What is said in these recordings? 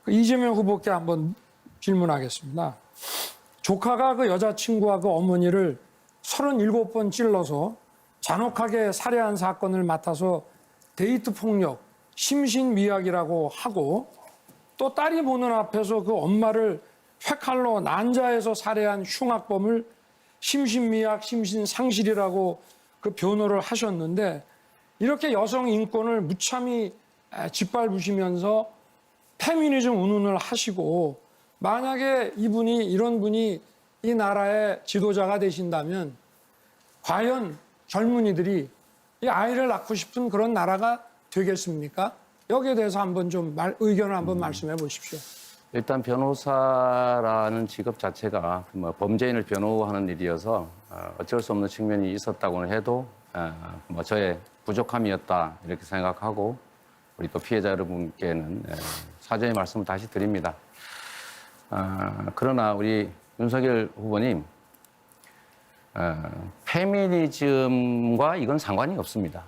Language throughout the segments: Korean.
이재명 후보께 한번 질문하겠습니다. 조카가 그 여자친구와 그 어머니를 37번 찔러서 잔혹하게 살해한 사건을 맡아서 데이트 폭력, 심신미약이라고 하고 또 딸이 보는 앞에서 그 엄마를 회칼로 난자해서 살해한 흉악범을 심신미약, 심신상실이라고 그 변호를 하셨는데 이렇게 여성 인권을 무참히 짓밟으시면서 페미니즘 운운을 하시고 만약에 이런 분이 이 나라의 지도자가 되신다면 과연 젊은이들이 이 아이를 낳고 싶은 그런 나라가 되겠습니까? 여기에 대해서 한번 좀 의견을 한번 말씀해 보십시오. 일단 변호사라는 직업 자체가 뭐 범죄인을 변호하는 일이어서 어쩔 수 없는 측면이 있었다고는 해도 뭐 저의 부족함이었다 이렇게 생각하고 우리 또 피해자 여러분께는 사죄의 말씀을 다시 드립니다. 그러나 우리 윤석열 후보님 페미니즘과 이건 상관이 없습니다.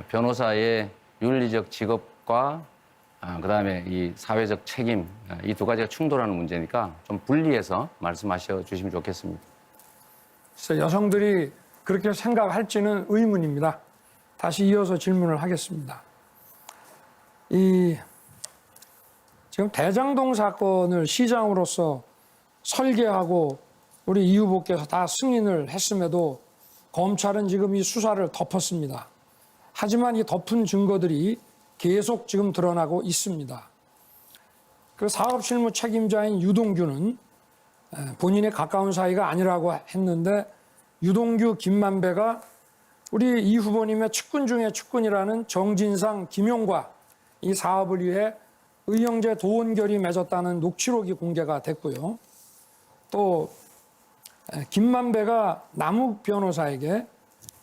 변호사의 윤리적 직업과 그다음에 이 사회적 책임 이 두 가지가 충돌하는 문제니까 좀 분리해서 말씀하셔 주시면 좋겠습니다. 그래서 여성들이 그렇게 생각할지는 의문입니다. 다시 이어서 질문을 하겠습니다. 지금 대장동 사건을 시장으로서 설계하고 우리 이 후보께서 다 승인을 했음에도 검찰은 지금 이 수사를 덮었습니다. 하지만 이 덮은 증거들이 계속 지금 드러나고 있습니다. 그 사업실무 책임자인 유동규는 본인의 가까운 사이가 아니라고 했는데 유동규, 김만배가 우리 이 후보님의 측근 중에 측근이라는 정진상, 김용과 이 사업을 위해 의형제 도원결이 맺었다는 녹취록이 공개가 됐고요. 또 김만배가 남욱 변호사에게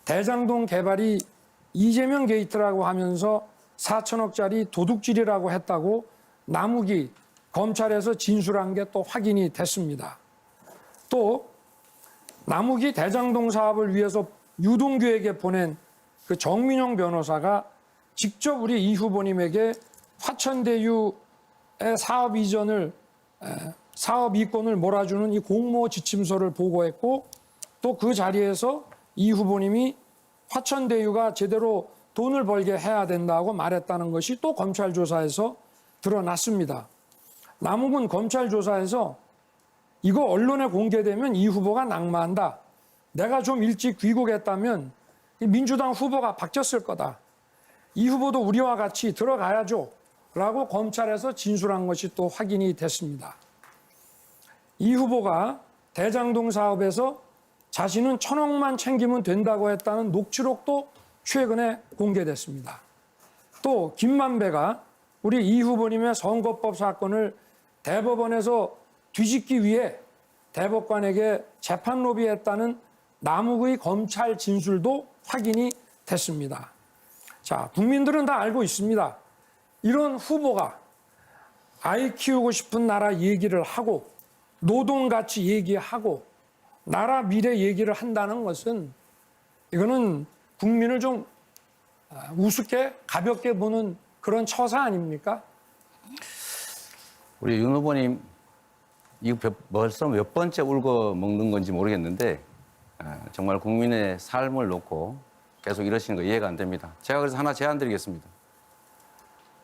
대장동 개발이 이재명 게이트라고 하면서 4천억짜리 도둑질이라고 했다고 남욱이 검찰에서 진술한 게 또 확인이 됐습니다. 또 남욱이 대장동 사업을 위해서 유동규에게 보낸 그 정민영 변호사가 직접 우리 이 후보님에게 화천대유의 사업 이전을 사업 이권을 몰아주는 이 공모 지침서를 보고했고 또 그 자리에서 이 후보님이 화천대유가 제대로 돈을 벌게 해야 된다고 말했다는 것이 또 검찰 조사에서 드러났습니다. 남욱은 검찰 조사에서 이거 언론에 공개되면 이 후보가 낙마한다. 내가 좀 일찍 귀국했다면 민주당 후보가 바뀌었을 거다. 이 후보도 우리와 같이 들어가야죠. 라고 검찰에서 진술한 것이 또 확인이 됐습니다. 이 후보가 대장동 사업에서 자신은 1,000억만 챙기면 된다고 했다는 녹취록도 최근에 공개됐습니다. 또 김만배가 우리 이 후보님의 선거법 사건을 대법원에서 뒤집기 위해 대법관에게 재판 로비했다는 남욱의 검찰 진술도 확인이 됐습니다. 자, 국민들은 다 알고 있습니다. 이런 후보가 아이 키우고 싶은 나라 얘기를 하고 노동가치 얘기하고 나라 미래 얘기를 한다는 것은 이거는 국민을 좀 우습게 가볍게 보는 그런 처사 아닙니까? 우리 윤 후보님 이거 벌써 몇 번째 울고 먹는 건지 모르겠는데 정말 국민의 삶을 놓고 계속 이러시는 거 이해가 안 됩니다. 제가 그래서 하나 제안 드리겠습니다.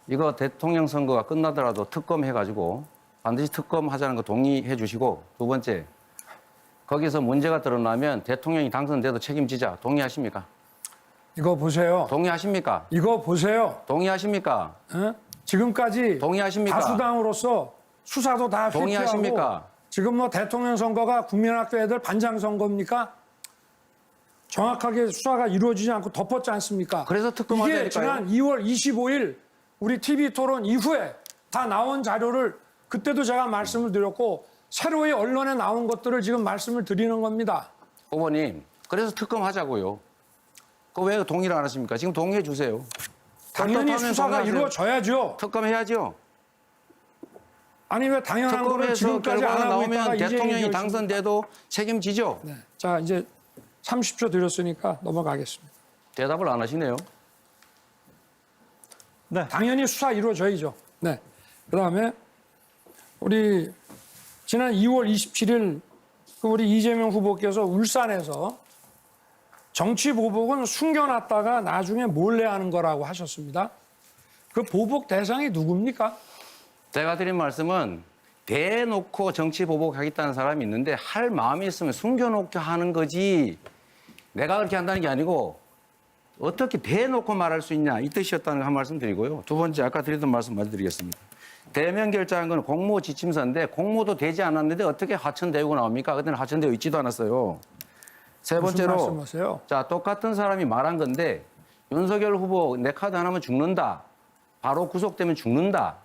이거 대통령 선거가 끝나더라도 특검해가지고 반드시 특검하자는 거 동의해 주시고 두 번째 거기서 문제가 드러나면 대통령이 당선돼도 책임지자. 동의하십니까? 이거 보세요. 동의하십니까? 이거 보세요. 동의하십니까? 지금까지 동의하십니까? 다수당으로서 수사도 다 회피하고 동의하십니까? 지금 뭐 대통령 선거가 국민학교 애들 반장 선거입니까? 정확하게 수사가 이루어지지 않고 덮었지 않습니까? 그래서 특검하자니까요. 이게 지난 2월 25일 우리 TV토론 이후에 다 나온 자료를 그때도 제가 말씀을 드렸고 새로이 언론에 나온 것들을 지금 말씀을 드리는 겁니다. 후보님, 그래서 특검하자고요. 그거 왜 동의를 안 하십니까? 지금 동의해 주세요. 당연히 답답하면 수사가 동의하세요. 이루어져야죠. 특검해야죠. 아니 왜 당연한 거를 특검에서 지금까지 안 결과가 하고 있다가 나오면 이제 대통령이 얘기하십니까? 당선돼도 책임지죠. 네. 자 이제 30초 드렸으니까 넘어가겠습니다. 대답을 안 하시네요. 당연히 수사 이루어져야죠. 네. 그다음에 우리 지난 2월 27일 우리 이재명 후보께서 울산에서 정치 보복은 숨겨놨다가 나중에 몰래 하는 거라고 하셨습니다. 그 보복 대상이 누굽니까? 제가 드린 말씀은 대놓고 정치 보복하겠다는 사람이 있는데 할 마음이 있으면 숨겨놓게 하는 거지 내가 그렇게 한다는 게 아니고 어떻게 대놓고 말할 수 있냐 이 뜻이었다는 거 한 말씀 드리고요. 두 번째 아까 드렸던 말씀 마저 드리겠습니다. 대면 결제한 건 공모 지침서인데 공모도 되지 않았는데 어떻게 하천되고 나옵니까? 그때는 하천되어 있지도 않았어요. 세 무슨 번째로 말씀하세요? 자 똑같은 사람이 말한 건데 윤석열 후보 내 카드 하나면 죽는다. 바로 구속되면 죽는다.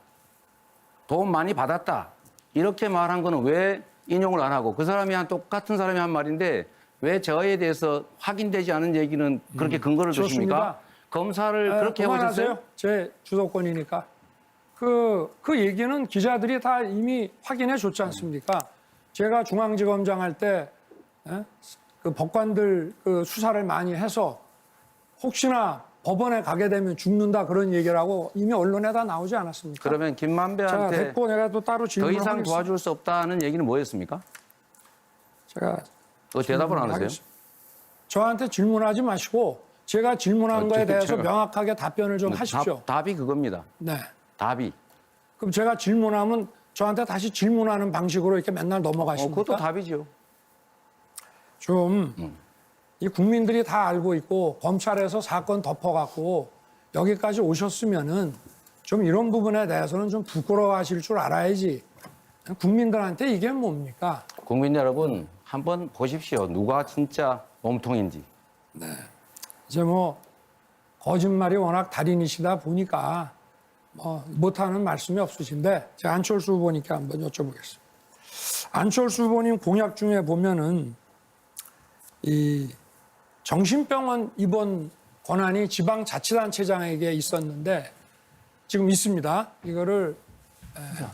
돈 많이 받았다. 이렇게 말한 거는 왜 인용을 안 하고 그 사람이 한 똑같은 사람이 한 말인데 왜 저에 대해서 확인되지 않은 얘기는 그렇게 근거를 좋습니다. 두십니까? 검사를 그렇게 그만하세요. 해보셨어요? 제 주도권이니까. 그 얘기는 기자들이 다 이미 확인해 줬지 않습니까? 제가 중앙지검장 할 때 그 법관들 그 수사를 많이 해서 혹시나 법원에 가게 되면 죽는다 그런 얘기를 하고 이미 언론에 다 나오지 않았습니까? 그러면 자, 김만배한테 됐고 내가 또 따로 더 질문을 이상 하겠습니다. 도와줄 수 없다는 얘기는 뭐였습니까? 제가 그 대답을 안 하세요? 하겠습니다. 저한테 질문하지 마시고 제가 질문한 거에 대해서 명확하게 답변을 좀 하십시오. 답이 그겁니다. 네. 답이. 그럼 제가 질문하면 저한테 다시 질문하는 방식으로 이렇게 맨날 넘어가십니까? 그것도 답이죠. 좀 이 국민들이 다 알고 있고 검찰에서 사건 덮어갖고 여기까지 오셨으면은 좀 이런 부분에 대해서는 좀 부끄러워하실 줄 알아야지. 국민들한테 이게 뭡니까? 국민 여러분 한번 보십시오. 누가 진짜 몸통인지. 이제 뭐 거짓말이 워낙 달인이시다 보니까 뭐 못하는 말씀이 없으신데 제가 안철수 후보니까 한번 여쭤보겠습니다. 안철수 후보님 공약 중에 보면은 이 정신병원 입원 권한이 지방자치단체장에게 있었는데 지금 있습니다. 이거를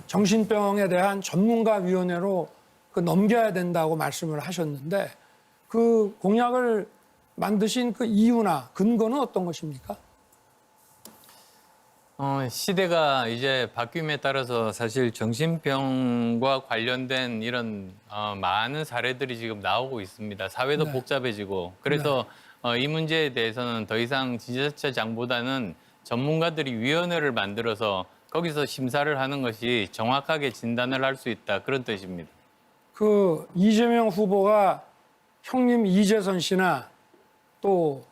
정신병에 대한 전문가위원회로 넘겨야 된다고 말씀을 하셨는데 그 공약을 만드신 그 이유나 근거는 어떤 것입니까? 시대가 이제 바뀜에 따라서 사실 정신병과 관련된 이런 많은 사례들이 지금 나오고 있습니다. 사회도 복잡해지고 그래서 이 문제에 대해서는 더 이상 지자체장보다는 전문가들이 위원회를 만들어서 거기서 심사를 하는 것이 정확하게 진단을 할 수 있다 그런 뜻입니다. 그 이재명 후보가 형님 이재선 씨나 또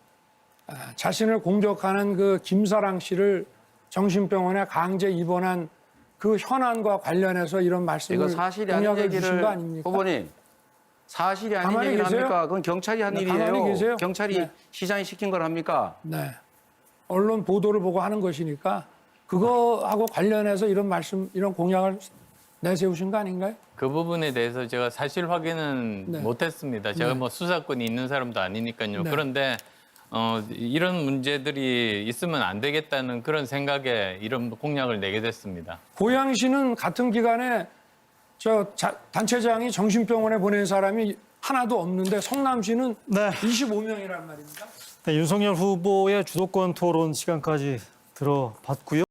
자신을 공격하는 그 김사랑 씨를 정신병원에 강제 입원한 그 현안과 관련해서 이런 말씀을 이거 사실이 아닌 공약을 주신 얘기를 거 아닙니까? 후보님 사실이 아닌 가만히 얘기를 계세요? 합니까? 그건 경찰이 한 네, 가만히 일이에요. 계세요? 경찰이 네. 시장이 시킨 걸 합니까? 네. 언론 보도를 보고 하는 것이니까 그거하고 관련해서 이런 말씀, 이런 공약을 내세우신 거 아닌가요? 그 부분에 대해서 제가 사실 확인은 네. 못했습니다. 제가 뭐 수사권이 있는 사람도 아니니까요. 네. 그런데 이런 문제들이 있으면 안 되겠다는 그런 생각에 이런 공약을 내게 됐습니다. 고양시는 같은 기간에 단체장이 정신병원에 보낸 사람이 하나도 없는데 성남시는 네. 25명이란 말입니다. 네, 윤석열 후보의 주도권 토론 시간까지 들어봤고요.